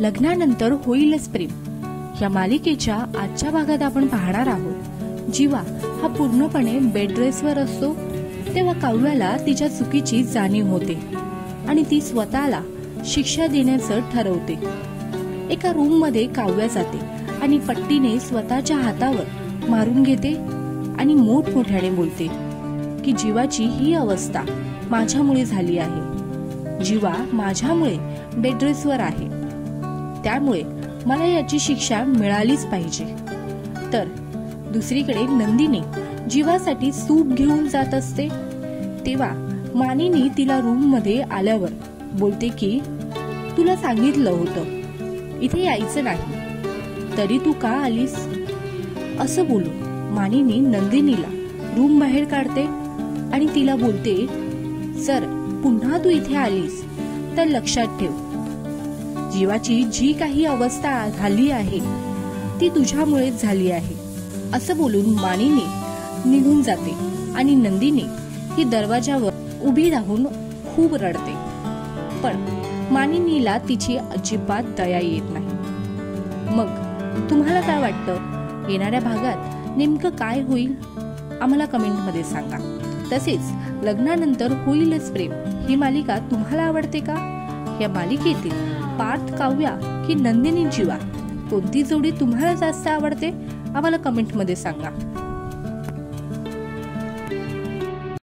लग्नानंतर होईलच प्रेम या मालिकेच्या आजच्या भागात आपण पाहणार आहोत। जीवा हा पूर्णपणे बेड रेस्टवर असतो तेव्हा काव्याला तिच्या चुकीची जाणीव होते आणि ती स्वतःला शिक्षा देण्याचं ठरवते। एका रूम मध्ये काव्या जाते आणि पट्टीने स्वतःच्या हातावर मारून घेते आणि मोठमोठ्याने बोलते की जीवाची ही अवस्था माझ्यामुळे झाली आहे। जीवा माझ्यामुळे बेड रेस्टवर आहे, त्यामुळे मला याची शिक्षा मिळालीच पाहिजे। तर दुसरीकडे नंदिनी जीवासाठी सूप घेऊन जात असते तेव्हा मानिनी तिला रूम मध्ये आल्यावर बोलते की तुला सांगितलं होतं इथे यायचं नाही, तरी तू का आलीस? असं बोलून मानिनी नंदिनीला रूम बाहेर काढते आणि तिला बोलते, जर पुन्हा तू इथे आलीस तर लक्षात ठेव, जीवाची जी काही अवस्था झाली आहे ती तुझ्यामुळेच झाली आहे। असं बोलून मानिनी निघून जाते आणि नंदिनी ही दरवाजावर उभी राहून खूप रडते, पण मानिनीला तिची अजिबात दया येत नाही। मग तुम्हाला काय वाटतं, येणाऱ्या भागात नेमकं काय होईल आम्हाला कमेंटमध्ये सांगा। तसेच लग्नानंतर होईलच प्रेम ही मालिका तुम्हाला आवडते का? या मालिकेतील पार्थ काव्या की नंदिनी जीवा कोणती जोडी तुम्हाला जास्त आवडते आम्हाला कमेंटमध्ये सांगा।